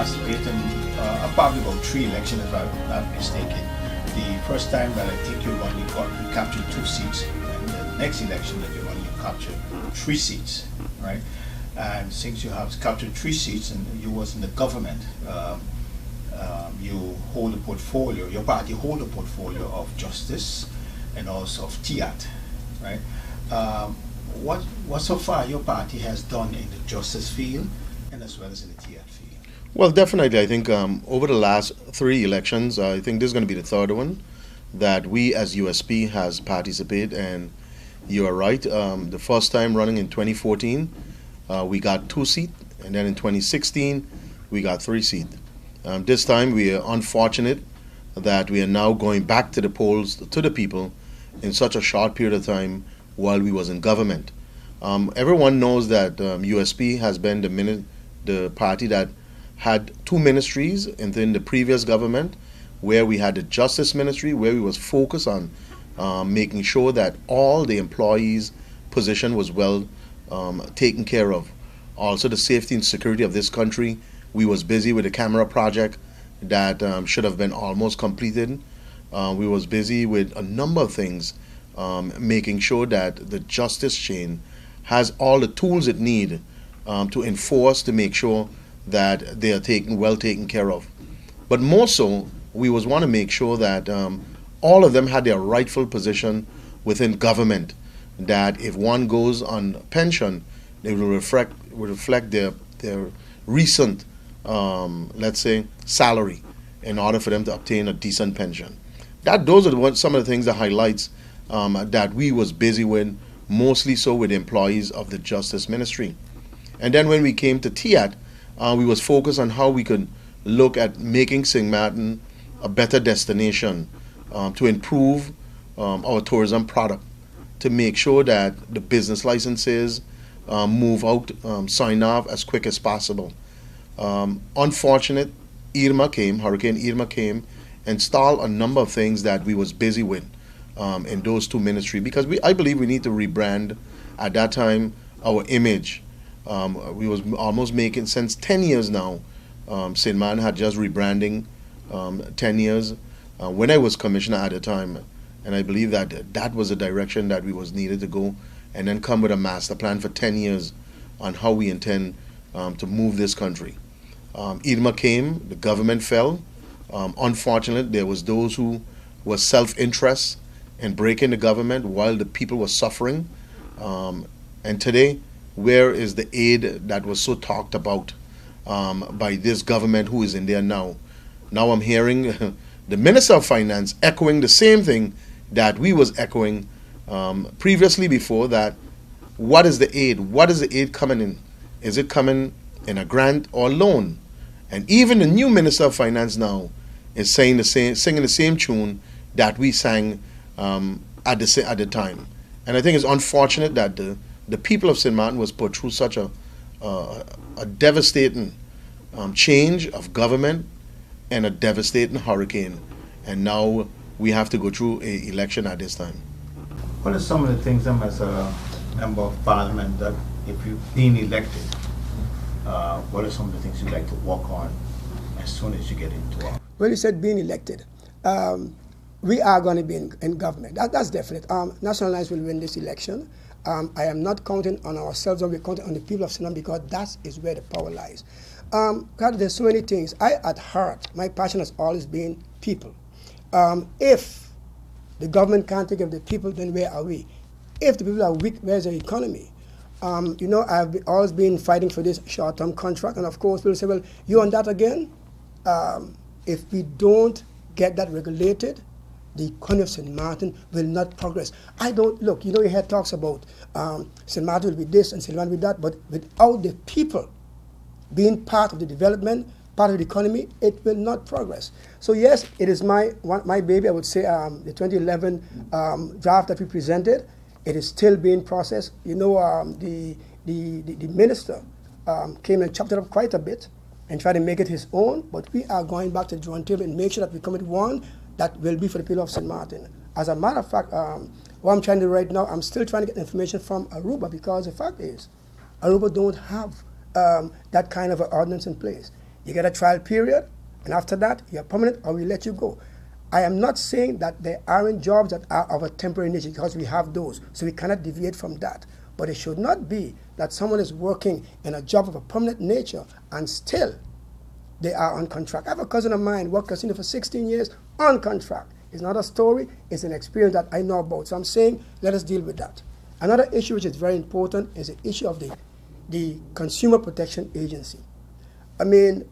participate in probably about 3 elections, if I'm not mistaken. The first time that I think you captured 2 seats, and the next election that you captured 3 seats, right? And since you have captured 3 seats and you was in the government, you hold a portfolio, your party hold a portfolio of justice and also of TIAT, right? What so far your party has done in the justice field and as well as in the TIAT field? Well, definitely. I think over the last 3 elections, I think this is going to be the 3rd one that we as USP has participated. And you are right. The first time running in 2014, we got 2 seats, and then in 2016, we got 3 seats. This time, we are unfortunate that we are now going back to the polls to the people in such a short period of time while we was in government. Everyone knows that USP has been the party that had 2 ministries in the previous government, where we had the Justice Ministry, where we was focused on making sure that all the employees' position was well taken care of. Also, the safety and security of this country. We was busy with the camera project that should have been almost completed. We was busy with a number of things, making sure that the justice chain has all the tools it need to enforce, to make sure that they are well taken care of. But more so, we want to make sure that all of them had their rightful position within government, that if one goes on pension, they will reflect their recent, let's say, salary in order for them to obtain a decent pension. Those are some of the things that highlights that we was busy with, mostly so with employees of the Justice Ministry. And then when we came to TIAT, we was focused on how we could look at making St. Martin a better destination, to improve our tourism product, to make sure that the business licenses move out, sign off as quick as possible. Unfortunate, Hurricane Irma came and stalled a number of things that we was busy with in those 2 ministries, because I believe we need to rebrand at that time our image. We was almost making, since 10 years now, St. Martin had just rebranding 10 years when I was commissioner at the time, and I believe that was the direction that we was needed to go, and then come with a master plan for 10 years on how we intend to move this country. Irma came, the government fell. Unfortunately, there was those who were self-interest in breaking the government while the people were suffering. And today, where is the aid that was so talked about by this government who is in there now? Now I'm hearing the Minister of Finance echoing the same thing that we was echoing previously before, that what is the aid? What is the aid coming in? Is it coming in a grant or loan? And even the new Minister of Finance now is singing the same tune that we sang at the time. And I think it's unfortunate that the people of St. Martin was put through such a devastating change of government and a devastating hurricane. And now we have to go through an election at this time. What are some of the things, as a member of parliament, that if you've been elected, what are some of the things you'd like to work on as soon as you get into office? Well, you said being elected. We are going to be in government. That's definite. National Alliance will win this election. I am not counting on ourselves, or we're counting on the people of Sinam, because that is where the power lies. God, there's so many things. At heart, my passion has always been people. If the government can't take care of the people, then where are we? If the people are weak, where's the economy? I've always been fighting for this short-term contract, and of course, people say, well, you on that again? If we don't get that regulated, the economy of St. Martin will not progress. You hear talks about St. Martin will be this and St. Martin will be that, but without the people being part of the development, part of the economy, it will not progress. So yes, it is my baby. I would say the 2011 draft that we presented, it is still being processed. The minister came and chopped it up quite a bit and tried to make it his own, but we are going back to the drawing table and make sure that we come with one that will be for the people of St. Martin. As a matter of fact, what I'm trying to do right now, I'm still trying to get information from Aruba, because the fact is, Aruba don't have that kind of an ordinance in place. You get a trial period, and after that, you're permanent or we let you go. I am not saying that there aren't jobs that are of a temporary nature, because we have those, so we cannot deviate from that. But it should not be that someone is working in a job of a permanent nature and still they are on contract. I have a cousin of mine worked casino for 16 years on contract. It's not a story, it's an experience that I know about. So I'm saying, let us deal with that. Another issue which is very important is the issue of the Consumer Protection Agency. I mean,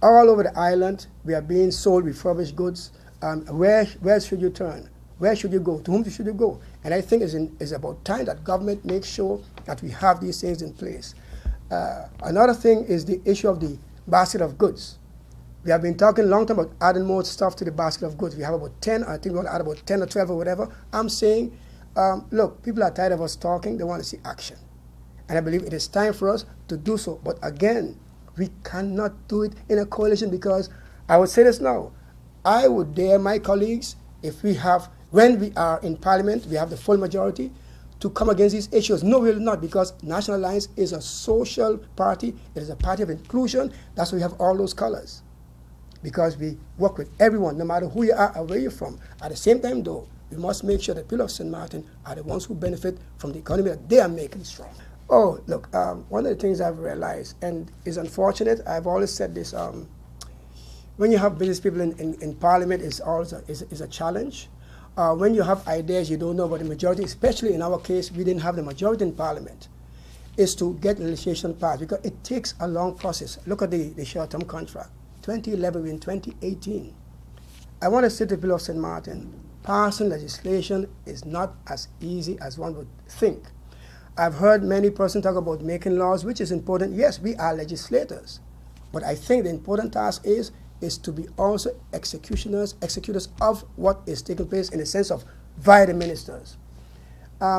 all over the island, we are being sold refurbished goods. Where should you turn? Where should you go? To whom should you go? And I think it's about time that government makes sure that we have these things in place. Another thing is the issue of the basket of goods. We have been talking a long time about adding more stuff to the basket of goods. We have about 10, I think we want to add about 10 or 12 or whatever. I'm saying, look, people are tired of us talking, they want to see action. And I believe it is time for us to do so. But again, we cannot do it in a coalition, because I would say this now, I would dare my colleagues, if we have, when we are in Parliament, we have the full majority, to come against these issues. No, we will not, because National Alliance is a social party. It is a party of inclusion. That's why we have all those colors, because we work with everyone, no matter who you are or where you're from. At the same time, though, we must make sure that people of St. Martin are the ones who benefit from the economy that they are making strong. Oh, look, one of the things I've realized, and is unfortunate, I've always said this, when you have business people in Parliament, it's always a challenge. When you have ideas you don't know about the majority, especially in our case, we didn't have the majority in Parliament, is to get legislation passed, because it takes a long process. Look at the short-term contract. 2011, we're in 2018. I want to say to the people of St. Martin, passing legislation is not as easy as one would think. I've heard many persons talk about making laws, which is important. Yes, we are legislators. But I think the important task is to be also executors of what is taking place, in the sense of via the ministers.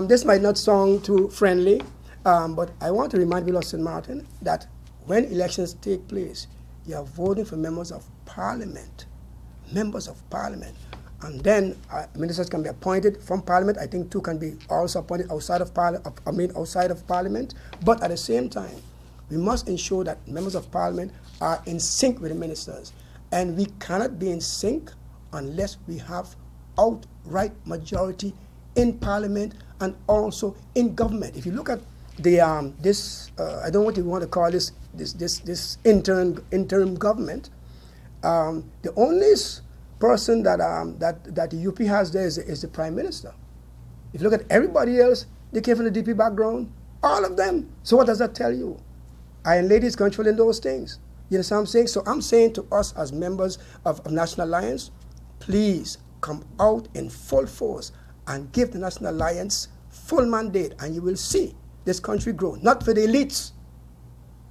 This might not sound too friendly, but I want to remind people of St. Martin that when elections take place, you are voting for members of Parliament. Members of Parliament. And then ministers can be appointed from Parliament. I think two can be also appointed outside of Parliament. But at the same time, we must ensure that members of Parliament are in sync with the ministers. And we cannot be in sync unless we have outright majority in Parliament and also in government. If you look at the I don't know what you want to call this interim government, the only person that the UP has there is the Prime Minister. If you look at everybody else, they came from the DP background, all of them. So what does that tell you? Iron Lady is controlling those things. You understand what I'm saying? So I'm saying to us as members of National Alliance, please come out in full force and give the National Alliance full mandate, and you will see this country grow. Not for the elites,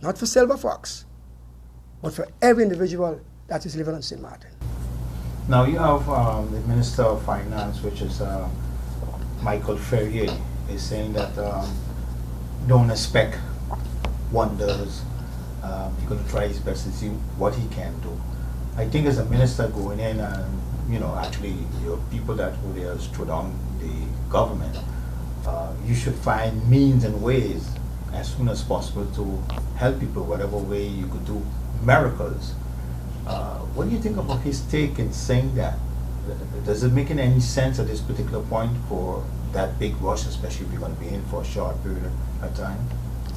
not for Silver Fox, but for every individual that is living on St. Martin. Now you have the Minister of Finance, which is Michael Ferrier, is saying that don't expect wonders. He's going to try his best to see what he can do. I think as a minister going in and, actually your people that were there stood on the government, you should find means and ways as soon as possible to help people, whatever way you could do miracles. What do you think about his take in saying that? Does it make any sense at this particular point for that big rush, especially if you're going to be in for a short period of time?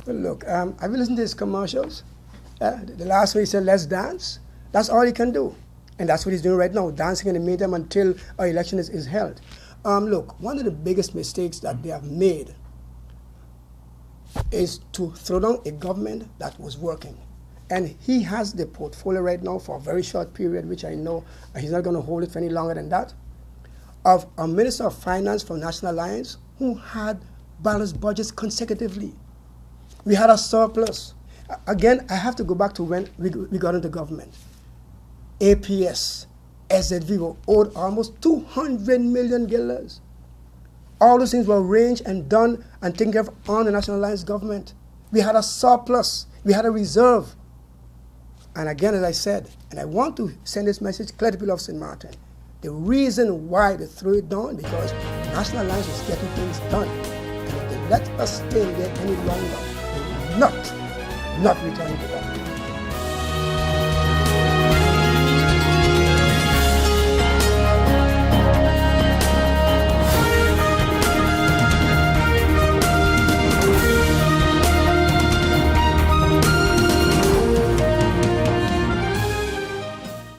Well, look, have you listened to his commercials? The last one he said, let's dance. That's all he can do. And that's what he's doing right now, dancing in the meantime until our election is held. Look, one of the biggest mistakes that they have made is to throw down a government that was working. And he has the portfolio right now for a very short period, which I know he's not going to hold it for any longer than that, of a Minister of Finance from National Alliance who had balanced budgets consecutively. We had a surplus. Again, I have to go back to when we got into government. APS, SZV were owed almost 200 million guilders. All those things were arranged and done and taken care of on the National Alliance government. We had a surplus. We had a reserve. And again, as I said, and I want to send this message clear to people of St. Martin, the reason why they threw it down because National Alliance was getting things done. And if they let us stay there any longer, they will not return to government.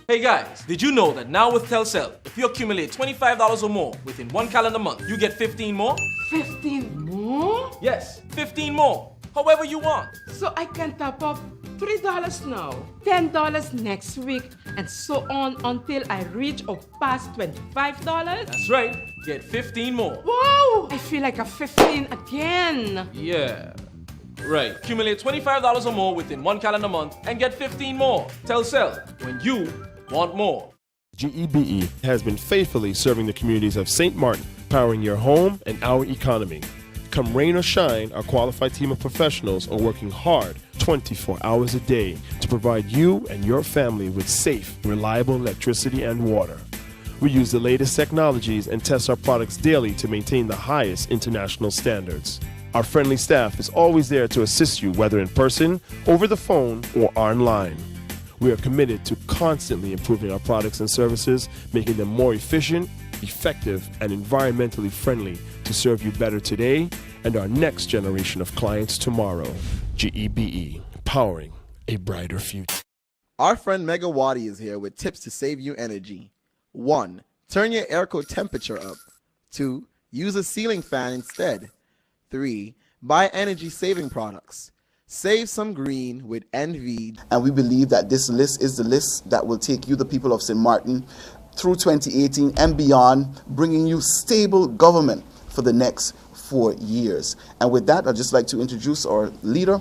Hey guys, did you know that now with Telcel, if you accumulate $25 or more within one calendar month, you get 15 more? 15 more? Yes, 15 more. However you want. So I can top up $3 now, $10 next week, and so on until I reach or pass $25? That's right. Get 15 more. Wow! I feel like a 15 again. Yeah. Right. Accumulate $25 or more within one calendar month and get 15 more. Telcel, when you want more. GEBE has been faithfully serving the communities of St. Martin, powering your home and our economy. Come rain or shine, our qualified team of professionals are working hard 24 hours a day to provide you and your family with safe, reliable electricity and water. We use the latest technologies and test our products daily to maintain the highest international standards. Our friendly staff is always there to assist you, whether in person, over the phone, or online. We are committed to constantly improving our products and services, making them more efficient, effective, and environmentally friendly to serve you better today and our next generation of clients tomorrow. GEBE, powering a brighter future. Our friend Megawati is here with tips to save you energy. 1. Turn your airco temperature up. 2. Use a ceiling fan instead. 3. Buy energy-saving products. Save some green with NV. And we believe that this list is the list that will take you, the people of St. Martin, through 2018 and beyond, bringing you stable government for the next 4 years. And with that, I'd just like to introduce our leader,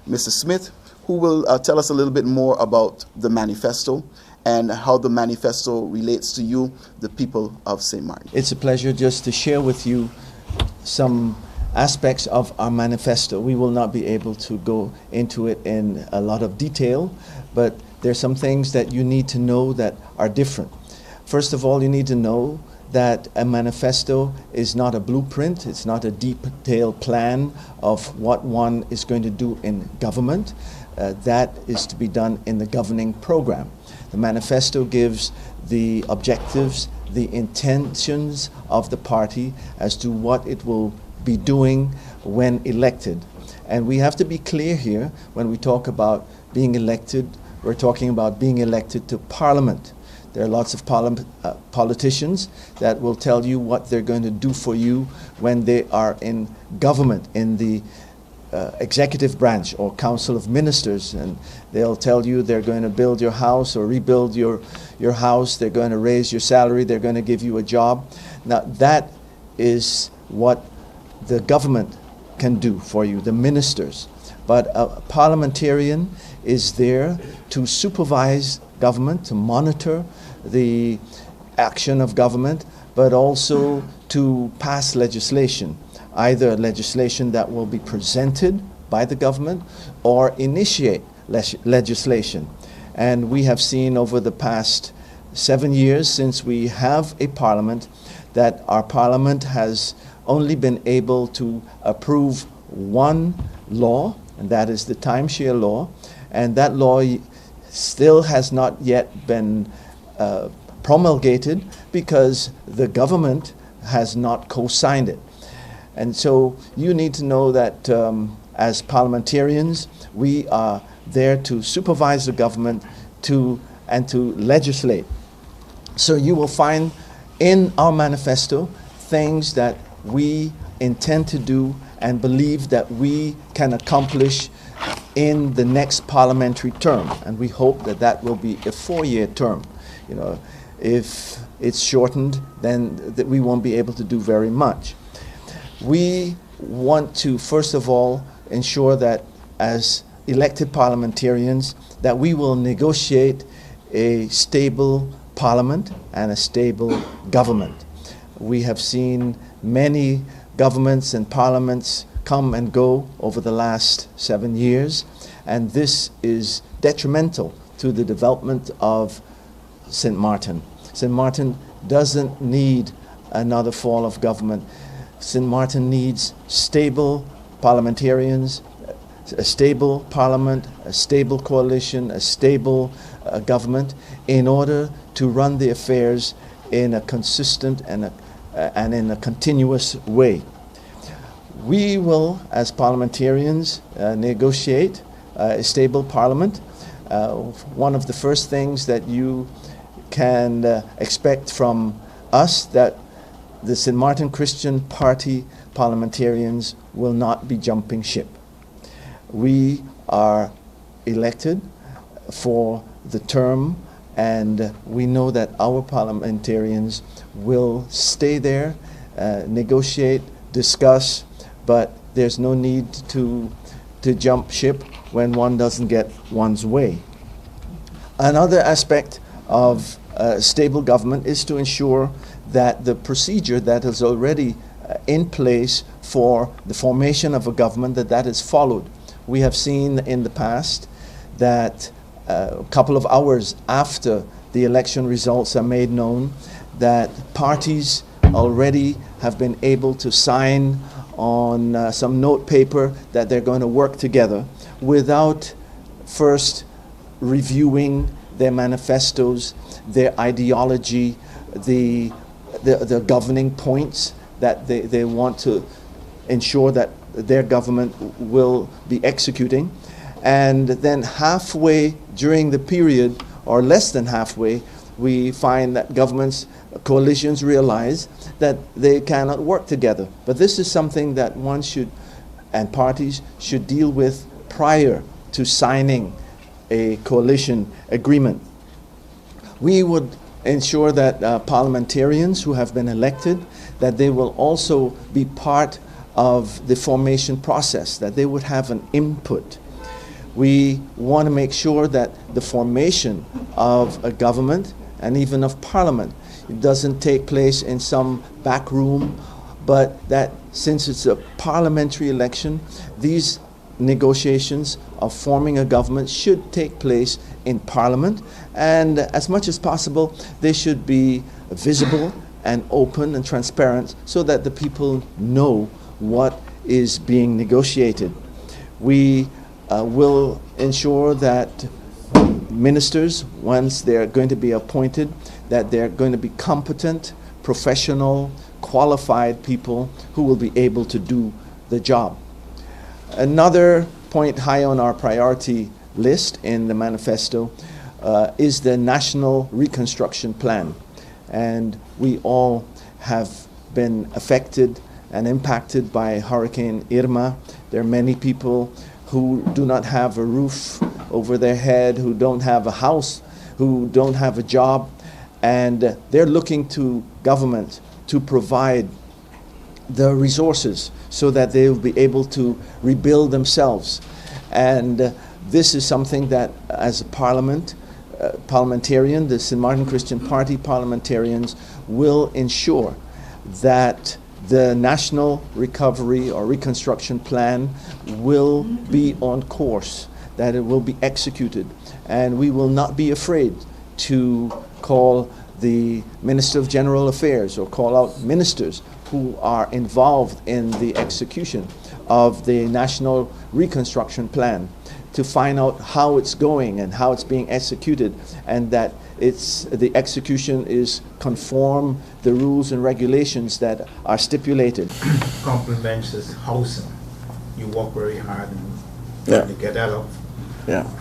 Mr. Smith, who will tell us a little bit more about the manifesto and how the manifesto relates to you, the people of St. Martin. It's a pleasure just to share with you some aspects of our manifesto. We will not be able to go into it in a lot of detail, but there's some things that you need to know that are different. First of all, you need to know that a manifesto is not a blueprint, it's not a detailed plan of what one is going to do in government. That is to be done in the governing program. The manifesto gives the objectives, the intentions of the party as to what it will be doing when elected. And we have to be clear here when we talk about being elected, we're talking about being elected to Parliament. There are lots of politicians that will tell you what they're going to do for you when they are in government, in the executive branch or council of ministers, and they'll tell you they're going to build your house or rebuild your house, they're going to raise your salary, they're going to give you a job. Now that is what the government can do for you, the ministers. But a parliamentarian is there to supervise government, to monitor the action of government, but also to pass legislation, either legislation that will be presented by the government or initiate legislation. And we have seen over the past 7 years since we have a parliament that our parliament has only been able to approve one law, and that is the timeshare law, and that law still has not yet been promulgated because the government has not co-signed it. And so you need to know that as parliamentarians, we are there to supervise the government and to legislate. So you will find in our manifesto things that we intend to do and believe that we can accomplish in the next parliamentary term. And we hope that that will be a 4-year term. You know, if it's shortened, then we won't be able to do very much. We want to, first of all, ensure that as elected parliamentarians, that we will negotiate a stable parliament and a stable government. We have seen many governments and parliaments come and go over the last 7 years, and this is detrimental to the development of St. Martin. St. Martin doesn't need another fall of government. St. Martin needs stable parliamentarians, a stable parliament, a stable coalition, a stable government in order to run the affairs in a consistent and in a continuous way. We will, as parliamentarians, negotiate a stable parliament one of the first things that you can expect from us, that the St. Martin Christian Party parliamentarians will not be jumping ship. We are elected for the term, and we know that our parliamentarians will stay there, negotiate, discuss, but there's no need to jump ship when one doesn't get one's way. Another aspect of stable government is to ensure that the procedure that is already in place for the formation of a government, that is followed. We have seen in the past that a couple of hours after the election results are made known, that parties already have been able to sign on some note paper that they're going to work together without first reviewing their manifestos, their ideology, the governing points that they want to ensure that their government will be executing. And then halfway during the period, or less than halfway, we find that coalitions realize that they cannot work together. But this is something that one should, and parties should deal with prior to signing a coalition agreement. We would ensure that parliamentarians who have been elected, that they will also be part of the formation process, that they would have an input. We want to make sure that the formation of a government and even of parliament, it doesn't take place in some back room, but that since it's a parliamentary election, these negotiations of forming a government should take place in Parliament, and as much as possible they should be visible and open and transparent so that the people know what is being negotiated. We will ensure that ministers, once they're going to be appointed, that they're going to be competent, professional, qualified people who will be able to do the job. Another point high on our priority list in the manifesto is the National Reconstruction Plan. And we all have been affected and impacted by Hurricane Irma. There are many people who do not have a roof over their head, who don't have a house, who don't have a job, and they're looking to government to provide the resources so that they will be able to rebuild themselves. And this is something that, as a parliamentarian, the St. Martin Christian Party parliamentarians will ensure that the National Recovery or Reconstruction Plan will be on course, that it will be executed. And we will not be afraid to call the Minister of General Affairs or call out ministers who are involved in the execution of the National Reconstruction Plan to find out how it's going and how it's being executed, and that the execution is conform the rules and regulations that are stipulated. Compliments this housing. You work very hard and to get that up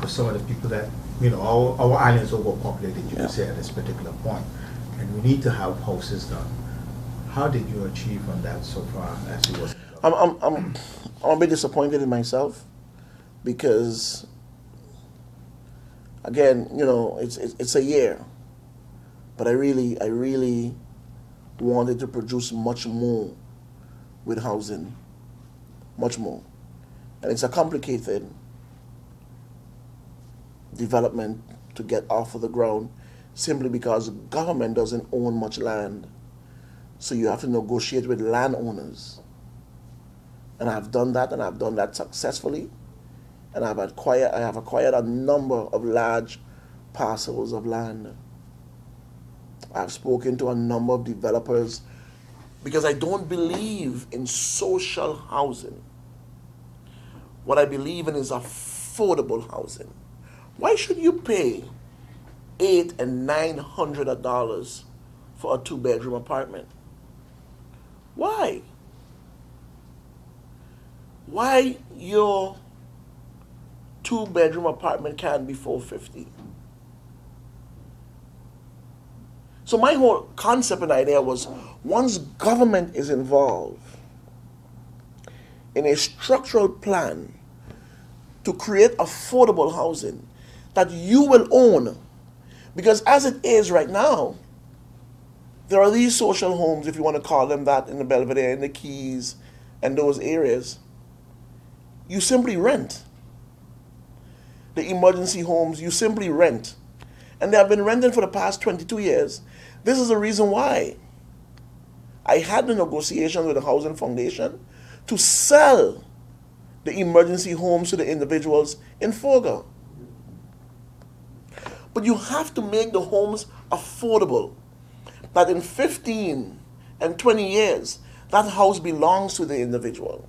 for some of the people that, our island is overpopulated, you could say, at this particular point. And we need to have houses done. How did you achieve on that so far as you was? I'm a bit disappointed in myself because, again, it's a year, but I really wanted to produce much more with housing, much more, and it's a complicated development to get off of the ground simply because the government doesn't own much land. So you have to negotiate with landowners. And I've done that, and I've done that successfully. And I have acquired a number of large parcels of land. I've spoken to a number of developers because I don't believe in social housing. What I believe in is affordable housing. Why should you pay $800 and $900 for a 2-bedroom apartment? Why? Why your 2-bedroom apartment can't be $450. So my whole concept and idea was, once government is involved in a structural plan to create affordable housing that you will own, because as it is right now, there are these social homes, if you want to call them that, in the Belvedere, in the Keys, and those areas. You simply rent. The emergency homes, you simply rent. And they have been renting for the past 22 years. This is the reason why I had the negotiation with the Housing Foundation to sell the emergency homes to the individuals in Fogo. But you have to make the homes affordable, that in 15 and 20 years, that house belongs to the individual.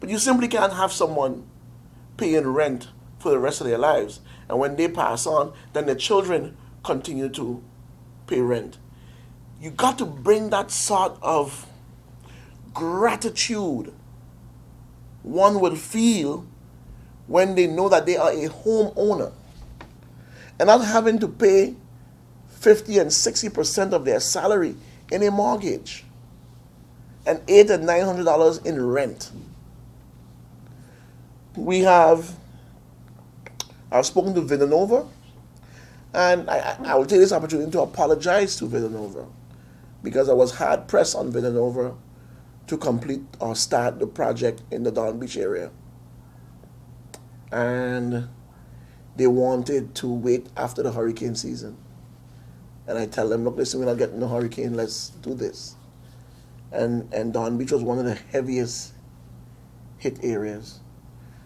But you simply can't have someone paying rent for the rest of their lives, and when they pass on, then the children continue to pay rent. You got to bring that sort of gratitude one will feel when they know that they are a homeowner, and not having to pay 50 and 60% of their salary in a mortgage, and $800 and $900 in rent. I've spoken to Villanova, and I will take this opportunity to apologize to Villanova, because I was hard pressed on Villanova to complete or start the project in the Don Beach area. And they wanted to wait after the hurricane season. And I tell them, look, listen, we're not getting the hurricane, let's do this. And Don Beach was one of the heaviest hit areas.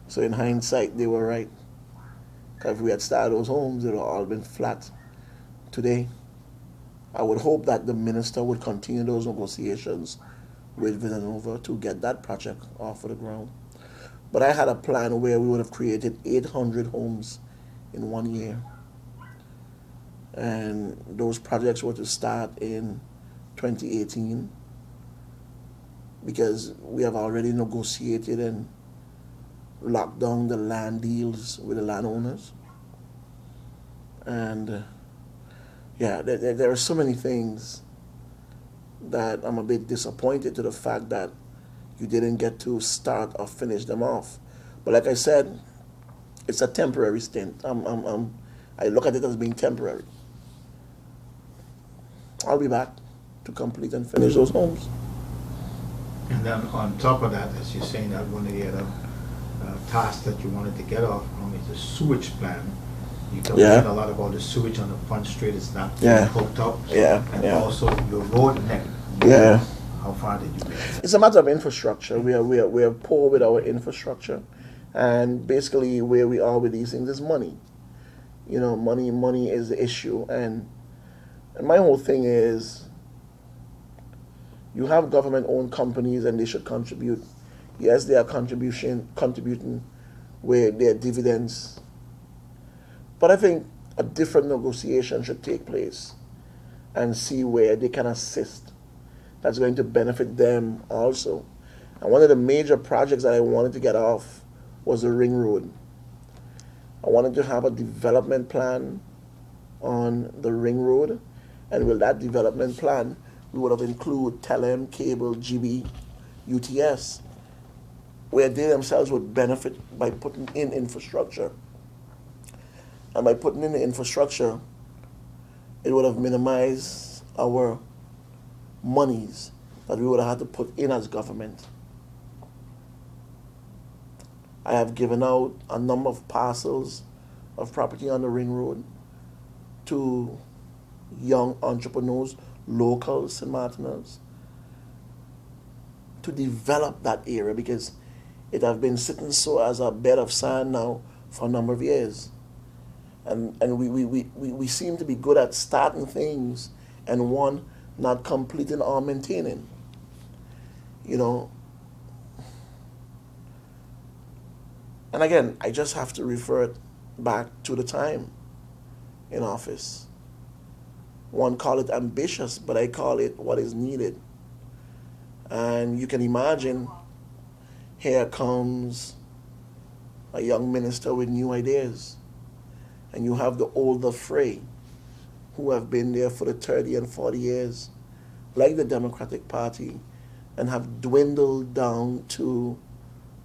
So in hindsight, they were right. Because if we had started those homes, it would have all been flat today. I would hope that the minister would continue those negotiations with Villanova to get that project off of the ground. But I had a plan where we would have created 800 homes in 1 year. And those projects were to start in 2018, because we have already negotiated and locked down the land deals with the landowners. And yeah, there are so many things that I'm a bit disappointed to the fact that you didn't get to start or finish them off. But like I said, it's a temporary stint. I look at it as being temporary. I'll be back to complete and finish those homes. And then on top of that, as you're saying, that one of the other tasks that you wanted to get off from is the sewage plan. You can learn a lot about the sewage on the front street. It's not hooked up. And also your road net. How far did you get? It's a matter of infrastructure. We are poor with our infrastructure, and basically where we are with these things is money. You know, money is the issue, and my whole thing is, you have government-owned companies and they should contribute. Yes, they are contributing with their dividends, but I think a different negotiation should take place and see where they can assist. That's going to benefit them also. And one of the major projects that I wanted to get off was the Ring Road. I wanted to have a development plan on the Ring Road, and with that development plan, we would have included Telem, Cable, GB, UTS, where they themselves would benefit by putting in infrastructure. And by putting in the infrastructure, it would have minimized our monies that we would have had to put in as government. I have given out a number of parcels of property on the Ring Road to young entrepreneurs, local St. Martiners, to develop that area, because it has been sitting so as a bed of sand now for a number of years. And we seem to be good at starting things and one not completing or maintaining. You know. And again, I just have to refer it back to the time in office. One call it ambitious, but I call it what is needed. And you can imagine, here comes a young minister with new ideas. And you have the older fray who have been there for the 30 and 40 years, like the Democratic Party, and have dwindled down to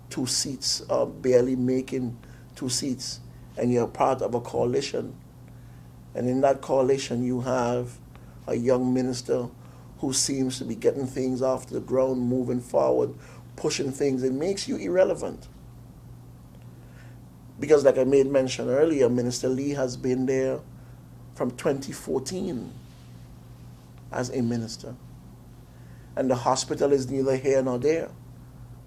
2 seats, barely making 2 seats. And you're part of a coalition. And in that coalition, you have a young minister who seems to be getting things off the ground, moving forward, pushing things. It makes you irrelevant. Because like I made mention earlier, Minister Lee has been there from 2014 as a minister. And the hospital is neither here nor there.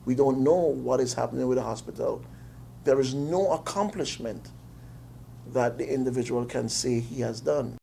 We don't know what is happening with the hospital. There is no accomplishment that the individual can say he has done.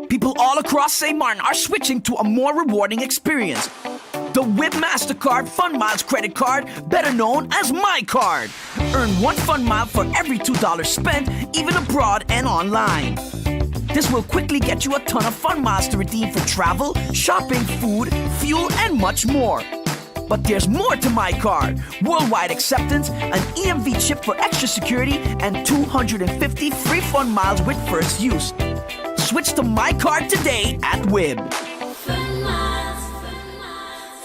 People all across St. Martin are switching to a more rewarding experience. The WIB MasterCard Fun Miles credit card, better known as MyCard. Earn 1 Fun Mile for every $2 spent, even abroad and online. This will quickly get you a ton of Fun Miles to redeem for travel, shopping, food, fuel, and much more. But there's more to MyCard. Worldwide acceptance, an EMV chip for extra security, and 250 free Fun Miles with first use. Switch to MyCard today at WIB. Fun miles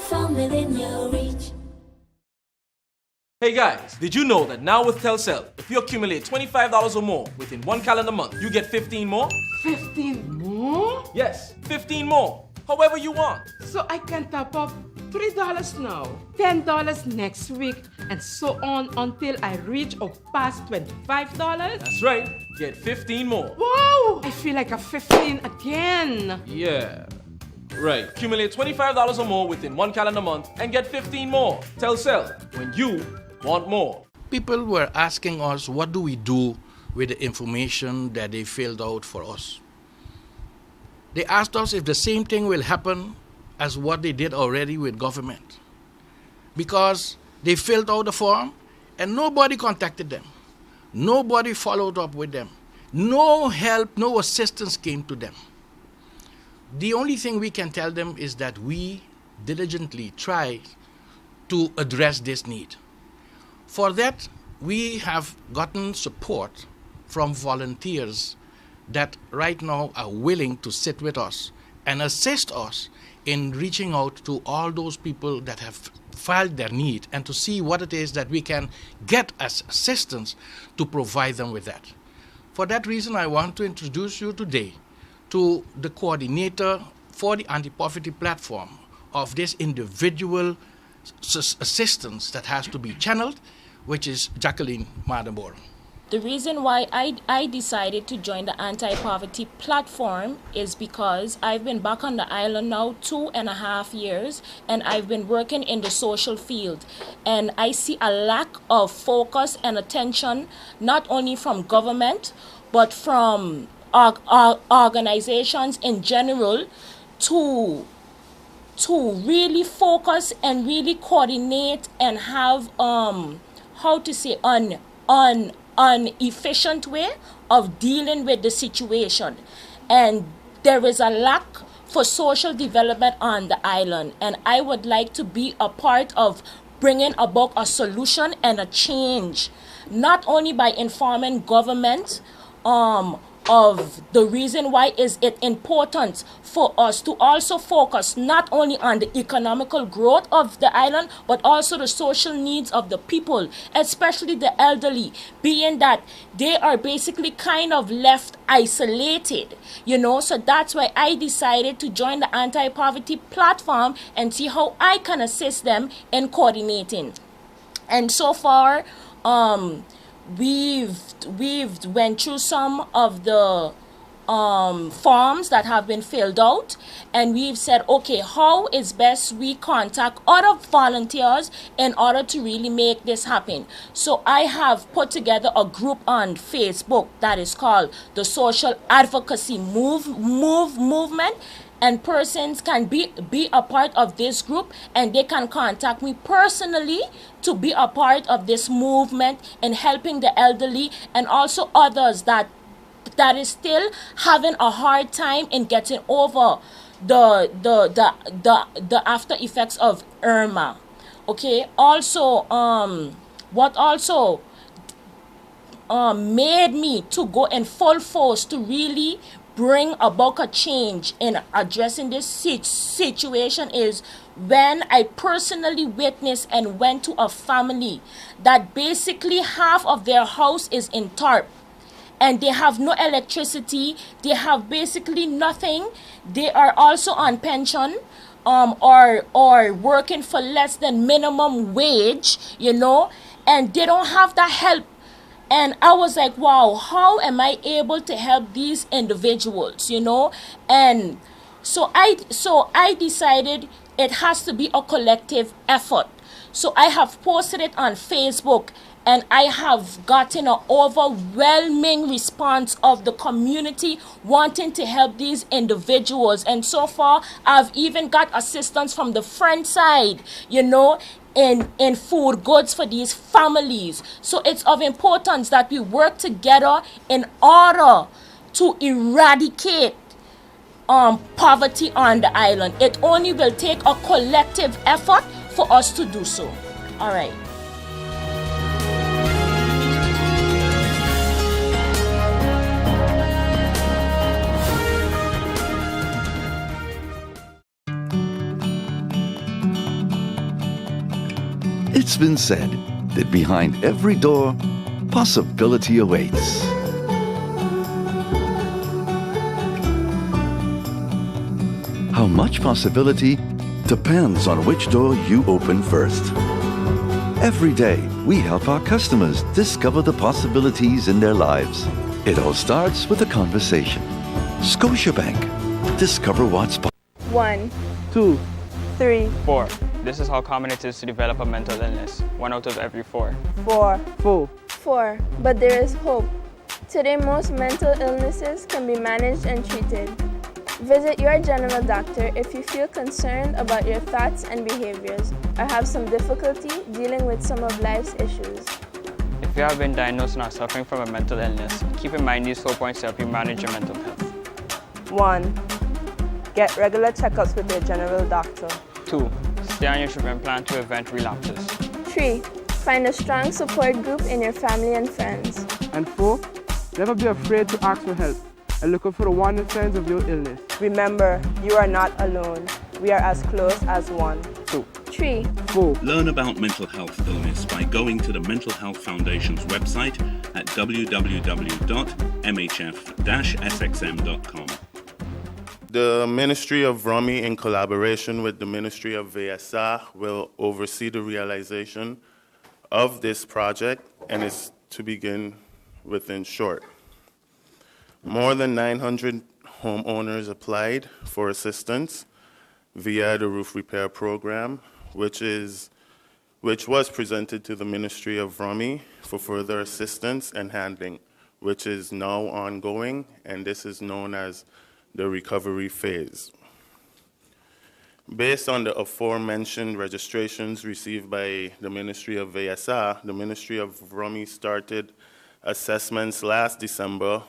from within your reach. Hey guys, did you know that now with Telcel, if you accumulate $25 or more within 1 calendar month, you get 15 more? 15 more? Yes, 15 more. However you want. So I can top up $3 now, $10 next week, and so on until I reach or pass $25? That's right. Get 15 more. Wow! I feel like a 15 again. Yeah. Right. Accumulate $25 or more within 1 calendar month and get 15 more. Telcel, when you want more. People were asking us what do we do with the information that they filled out for us. They asked us if the same thing will happen as what they did already with government. Because they filled out the form and nobody contacted them. Nobody followed up with them. No help, no assistance came to them. The only thing we can tell them is that we diligently try to address this need. For that, we have gotten support from volunteers that right now are willing to sit with us and assist us in reaching out to all those people that have filed their need and to see what it is that we can get as assistance to provide them with that. For that reason, I want to introduce you today to the coordinator for the anti-poverty platform of this individual assistance that has to be channeled, which is Jacqueline Madabor. The reason why I decided to join the anti-poverty platform is because I've been back on the island now 2.5 years, and I've been working in the social field. And I see a lack of focus and attention, not only from government, but from organizations in general to really focus and really coordinate and have, an efficient way of dealing with the situation. And there is a lack for social development on the island, and I would like to be a part of bringing about a solution and a change, not only by informing government of the reason why is it important for us to also focus not only on the economical growth of the island, but also the social needs of the people, especially the elderly, being that they are basically kind of left isolated, so that's why I decided to join the anti-poverty platform and see how I can assist them in coordinating. And so far, we've went through some of the forms that have been filled out, and we've said, okay, how is best we contact other volunteers in order to really make this happen. So I have put together a group on Facebook that is called the Social Advocacy Movement, and persons can be a part of this group, and they can contact me personally to be a part of this movement in helping the elderly and also others that is still having a hard time in getting over the after effects of Irma. Okay. Also, what also made me to go in full force to really bring about a change in addressing this situation is when I personally witnessed and went to a family that basically half of their house is in tarp, and they have no electricity, they have basically nothing. They are also on pension, or working for less than minimum wage, and they don't have that help. And I was like, wow, how am I able to help these individuals, And so I decided it has to be a collective effort. So I have posted it on Facebook, and I have gotten an overwhelming response of the community wanting to help these individuals. And so far, I've even got assistance from the friend side, in food goods for these families. So it's of importance that we work together in order to eradicate poverty on the island. It only will take a collective effort for us to do so. All right. It's been said that behind every door, possibility awaits. How much possibility depends on which door you open first. Every day, we help our customers discover the possibilities in their lives. It all starts with a conversation. Scotiabank. Discover what's possible. 1, 2, 3, 4. This is how common it is to develop a mental illness. 1 out of every 4. 4, 4. 4. But there is hope. Today, most mental illnesses can be managed and treated. Visit your general doctor if you feel concerned about your thoughts and behaviors or have some difficulty dealing with some of life's issues. If you have been diagnosed and are suffering from a mental illness, keep in mind these 4 points to help you manage your mental health. 1. Get regular checkups with your general doctor. 2. Stay on your treatment plan to prevent relapses. 3. Find a strong support group in your family and friends. And 4. Never be afraid to ask for help and look out for the warning signs of your illness. Remember, you are not alone. We are as close as one. 2, 3, 4. Learn about mental health illness by going to the Mental Health Foundation's website at www.mhf-sxm.com. The Ministry of Rummy, in collaboration with the Ministry of VSA, will oversee the realization of this project, and is to begin within short. More than 900 homeowners applied for assistance via the roof repair program, which was presented to the Ministry of Rummy for further assistance and handling, which is now ongoing, and this is known as the recovery phase. Based on the aforementioned registrations received by the Ministry of VSA, the Ministry of Rummy started assessments last December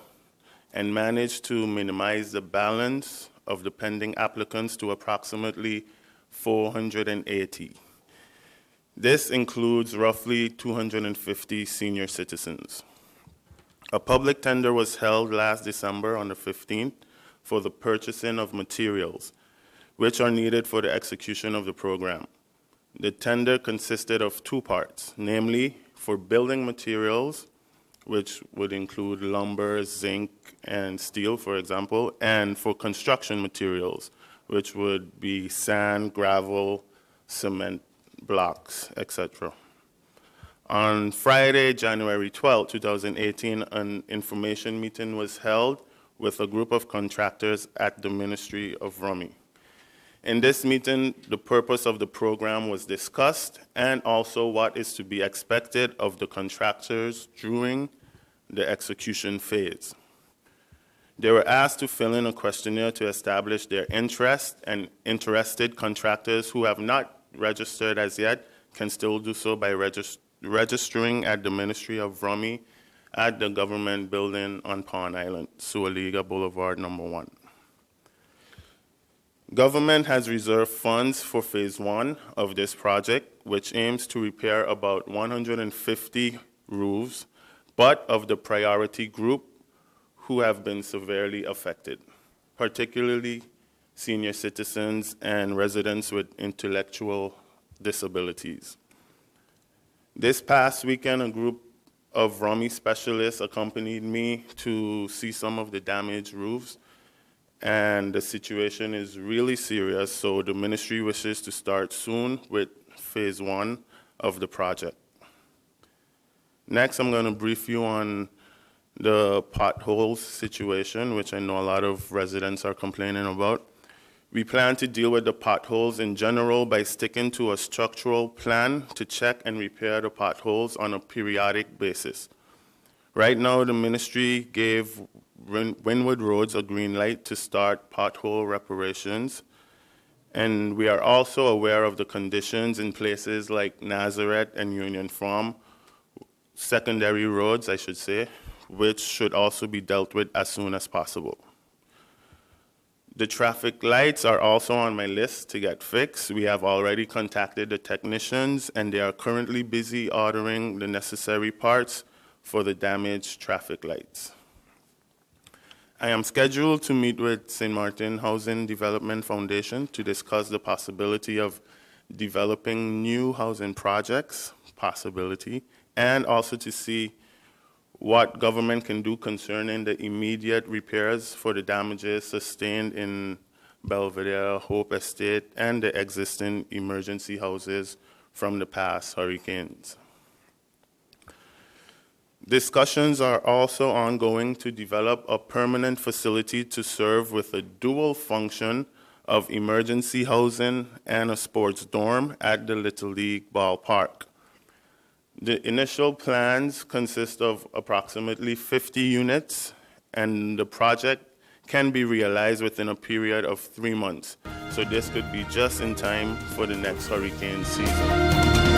and managed to minimize the balance of the pending applicants to approximately 480. This includes roughly 250 senior citizens. A public tender was held last December on the 15th for the purchasing of materials, which are needed for the execution of the program. The tender consisted of two parts, namely for building materials, which would include lumber, zinc, and steel, for example, and for construction materials, which would be sand, gravel, cement, blocks, etc. On Friday, January 12, 2018, an information meeting was held with a group of contractors at the Ministry of Rummy. In this meeting, the purpose of the program was discussed and also what is to be expected of the contractors during the execution phase. They were asked to fill in a questionnaire to establish their interest, and interested contractors who have not registered as yet can still do so by registering at the Ministry of Rummy at the government building on Pond Island, Sualiga Boulevard, number 1. Government has reserved funds for phase 1 of this project, which aims to repair about 150 roofs, but of the priority group who have been severely affected, particularly senior citizens and residents with intellectual disabilities. This past weekend, a group of Rummy specialists accompanied me to see some of the damaged roofs, and the situation is really serious, so the ministry wishes to start soon with phase 1 of the project. Next, I'm going to brief you on the potholes situation, which I know a lot of residents are complaining about. We plan to deal with the potholes in general by sticking to a structural plan to check and repair the potholes on a periodic basis. Right now, the ministry gave Wynwood Roads a green light to start pothole reparations, and we are also aware of the conditions in places like Nazareth and Union Farm, secondary roads, I should say, which should also be dealt with as soon as possible. The traffic lights are also on my list to get fixed. We have already contacted the technicians, and they are currently busy ordering the necessary parts for the damaged traffic lights. I am scheduled to meet with St. Martin Housing Development Foundation to discuss the possibility of developing new housing projects, and also to see what government can do concerning the immediate repairs for the damages sustained in Belvedere, Hope Estate, and the existing emergency houses from the past hurricanes. Discussions are also ongoing to develop a permanent facility to serve with a dual function of emergency housing and a sports dorm at the Little League ballpark. The initial plans consist of approximately 50 units, and the project can be realized within a period of 3 months. So this could be just in time for the next hurricane season.